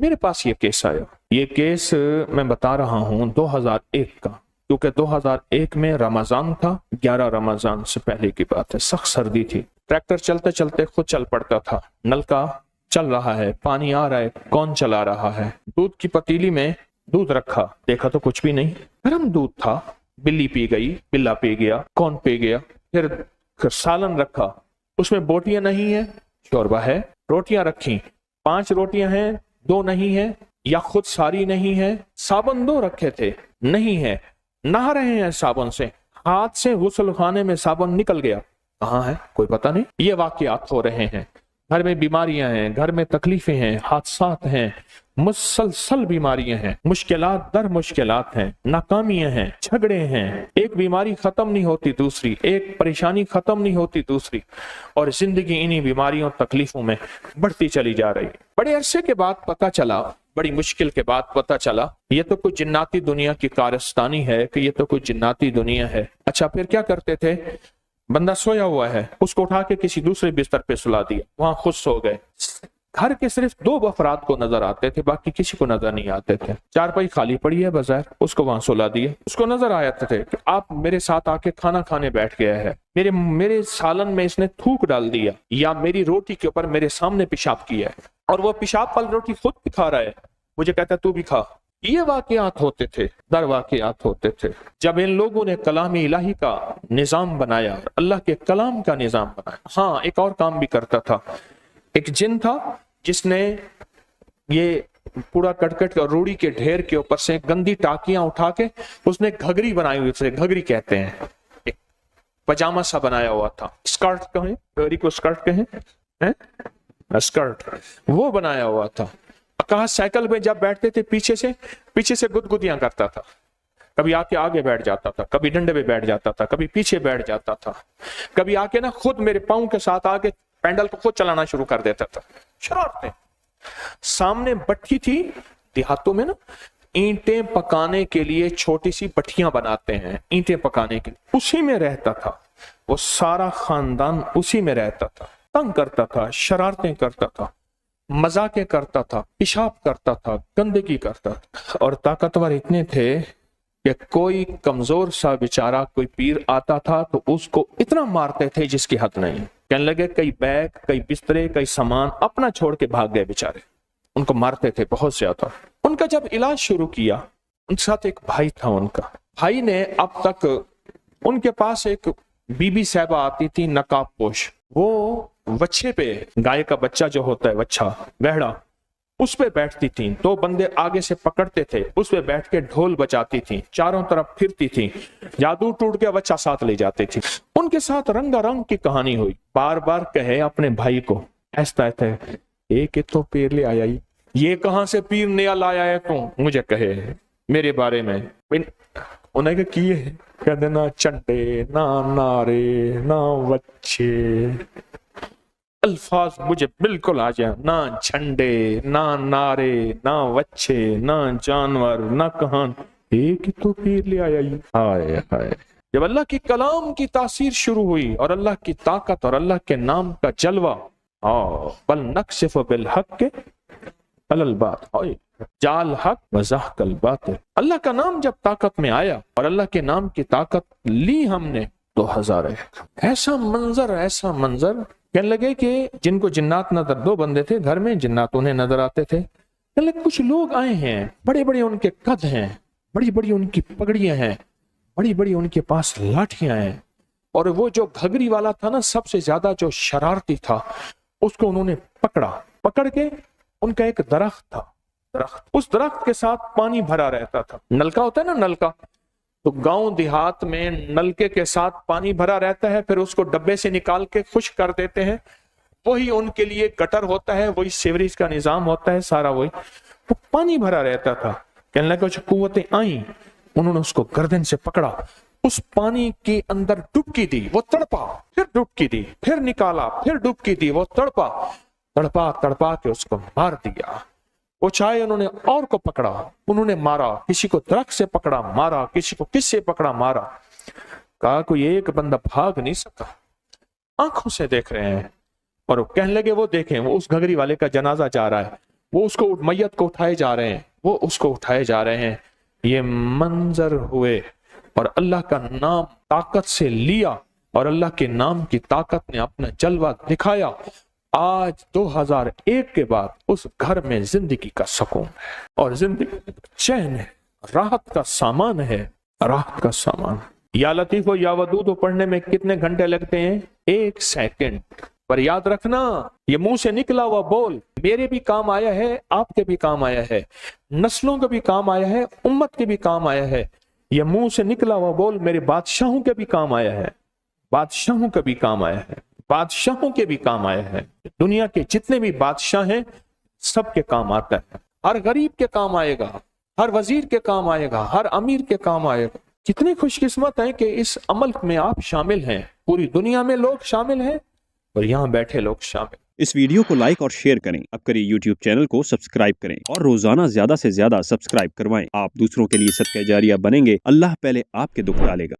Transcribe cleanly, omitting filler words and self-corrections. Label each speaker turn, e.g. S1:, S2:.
S1: मेरे पास ये केस आया। ये केस मैं बता रहा हूँ 2001 का, क्योंकि 2001 में रमजान था, 11 रमजान से पहले की बात है। सख्त सर्दी थी, ट्रैक्टर चलते चलते खुद चल पड़ता था, नलका चल रहा है, पानी आ रहा है, कौन चला रहा है। दूध की पतीली में दूध रखा, देखा तो कुछ भी नहीं, गर्म दूध था। बिल्ली पी गई, बिल्ला पी गया, कौन पी गया। फिर सालन रखा, उसमें बोटियां नहीं है, शोरबा है। रोटियां रखी, 5 रोटियां हैं, 2 नहीं है, या खुद सारी नहीं है। साबुन 2 रखे थे, नहीं है। नहा रहे हैं साबुन से, हाथ से गुस्ल खाने में साबुन निकल गया, कहाँ है कोई पता नहीं। ये वाकयात हो रहे हैं। घर में बीमारियां हैं, घर में तकलीफें हैं, हादसात हैं, मुसलसल बीमारियां हैं, मुश्किलात दर मुश्किलात हैं, नाकामियां हैं, झगड़े हैं। एक बीमारी खत्म नहीं होती दूसरी, एक परेशानी खत्म नहीं होती दूसरी, और जिंदगी इन्हीं बीमारियों तकलीफों में बढ़ती चली जा रही है। बड़े अरसे के बाद पता चला, बड़ी मुश्किल के बाद पता चला, ये तो कोई जिन्नाती दुनिया की कारस्तानी है, कि ये तो कोई जिन्नाती दुनिया है। अच्छा, फिर क्या करते थे, बंदा सोया हुआ है, उसको उठा के किसी दूसरे बिस्तर पे सुला दिया, वहां खुद सो गए। घर के सिर्फ 2 अफराद को नजर आते थे, बाकी किसी को नजर नहीं आते थे। चारपाई खाली पड़ी है बाजार, उसको वहां सुला दिया। उसको नजर आया थे कि आप मेरे साथ आके खाना खाने बैठ गया है, मेरे सालन में इसने थूक डाल दिया, या मेरी रोटी के ऊपर मेरे सामने पेशाब किया है, और वो पेशाब वाली रोटी खुद भी खा रहा है, मुझे कहता है तू भी खा। ये वाकयात होते थे, दर वाकयात होते थे। जब इन लोगों ने कलाम इलाही का निजाम बनाया, अल्लाह के कलाम का निजाम बनाया। हाँ, एक और काम भी करता था। एक जिन था जिसने ये पूरा कटकट और रूढ़ी के ढेर के ऊपर से गंदी टाकियां उठा के उसने घघरी बनाई हुई, उसे घघरी कहते हैं, एक पजामा सा बनाया हुआ था। स्कर्ट कहें, घघरी को स्कर्ट कहें, स्कर्ट, वो बनाया हुआ था। कहा साइकिल में जब बैठते थे पीछे से गुदगुदियां करता था, कभी आके आगे बैठ जाता था, कभी डंडे पे बैठ जाता था, कभी पीछे बैठ जाता था, कभी आके ना खुद मेरे पाँव के साथ आके पैंडल को खुद चलाना शुरू कर देता था। शरारतें। सामने भट्ठी थी, देहातों में ना ईंटें पकाने के लिए छोटी सी भट्टियां बनाते हैं, ईंटें पकाने के लिए, उसी में रहता था वो। सारा खानदान उसी में रहता था। तंग करता था, शरारतें करता था, मजाकें करता था, पेशाब करता था, गंदगी करता था। और ताकतवर इतने थे कि कोई कमजोर सा बेचारा कोई पीर आता था तो उसको इतना मारते थे जिसकी हद नहीं। कहने लगे कई बैग, कई बिस्तरे, कई सामान अपना छोड़ के भाग गए बेचारे, उनको मारते थे बहुत ज्यादा। उनका जब इलाज शुरू किया, उनके साथ एक भाई था, उनका भाई ने अब तक उनके पास एक बीबी साहबा आती थी नकाब पोश, वो वच्छे पे, गाय का बच्चा जो होता है वच्छा, वहड़ा, उस पे बैठती थी। 2 बंदे आगे से पकड़ते थे, उस पे बैठ के ढोल बजाती थी, चारों तरफ फिरती थी, जादू टूट गया, बच्चा साथ ले जाती थी। उनके साथ रंगारंग की कहानी हुई। बार बार कहे अपने भाई को, ऐसा एक तो पीर ले आया, ये कहां से पीर नया लाया है तू, मुझे कहे मेरे बारे में। उन्हें किए कहते ना चंडे, ना नारे, ना वच्छे, अल्फाज मुझे बिल्कुल आ जाए, ना झंडे, ना नारे, ना वच्छे, ना जानवर, ना कहान, एक तो पीर ले आया। हाय हाय। जब अल्लाह की कलाम की तासीर शुरू हुई और अल्लाह की ताकत और अल्लाह के नाम का जलवा, बल नक्शिफ बिल हक के अलल बात, जाल हक वज़हकल बातिल। अल्लाह का नाम जब ताकत में आया और अल्लाह के नाम की ताकत ली हमने, तो हज़ार ऐसा मंजर कहने लगे कि जिनको जिन्नात नजर, 2 बंदे थे घर में, जिन्नात उन्हें नजर आते थे। कहने लगे कुछ लोग आए हैं, बड़े बड़े उनके कद हैं, बड़ी बड़ी उनकी पगड़ियां हैं, बड़ी बड़ी उनके पास लाठियां हैं, और वो जो घघरी वाला था ना, सबसे ज्यादा जो शरारती था, उसको उन्होंने पकड़ के उनका एक दरख्त था, उस दरख्त के साथ पानी भरा रहता था। नलका होता है ना, नलका, तो गांव देहात में नलके के साथ पानी भरा रहता है, फिर उसको डब्बे से निकाल के खुश्क कर देते हैं, वही उनके लिए गटर होता है, वही सीवरेज का निजाम होता है, सारा वही। वो पानी भरा रहता था। कहने लगा कुछ कुव्वतें आई, उन्होंने उसको गर्दन से पकड़ा, उस पानी के अंदर डुबकी दी, वो तड़पा, फिर डुबकी दी, फिर निकाला, फिर डुबकी दी, वो तड़पा के उसको मार दिया। वो चाहे उन्होंने और को पकड़ा, उन्होंने मारा, किसी को दरख्त से पकड़ा मारा, किसी को किससे पकड़ा मारा। कहा कोई एक बंदा भाग नहीं सका, आंखों से देख रहे हैं। और कहने लगे वो देखें, वो उस घघरी वाले का जनाजा जा रहा है, वो उसको मैयत को उठाए जा रहे हैं, वो उसको उठाए जा रहे हैं। ये मंजर हुए और अल्लाह का नाम ताकत से लिया और अल्लाह के नाम की ताकत ने अपना जलवा दिखाया। आज 2001 के बाद उस घर में जिंदगी का सुकून है और जिंदगी चैन है, राहत का सामान है, राहत का सामान। या लतीफ हो या वदूद हो पढ़ने में कितने घंटे लगते हैं? 1 सेकंड। पर याद रखना, ये मुंह से निकला हुआ बोल मेरे भी काम आया है, आपके भी काम आया है, नस्लों के भी काम आया है, उम्मत के भी काम आया है। ये मुंह से निकला हुआ बोल मेरे बादशाहों के भी काम आया है, बादशाहों के भी काम आया है, बादशाहों के भी काम आया है। दुनिया के जितने भी बादशाह हैं सबके काम आता है। हर गरीब के काम आएगा, हर वजीर के काम आएगा, हर अमीर के काम आएगा। कितनी खुशकिस्मत है कि इस अमल में आप शामिल हैं। पूरी दुनिया में लोग शामिल हैं और यहाँ बैठे लोग शामिल।
S2: इस वीडियो को लाइक और शेयर करें। अब करिए YouTube चैनल को सब्सक्राइब करें और रोजाना ज्यादा से ज्यादा सब्सक्राइब करवाएं। आप दूसरों के लिए सदका जारिया बनेंगे। अल्लाह पहले आपके दुख डालेगा।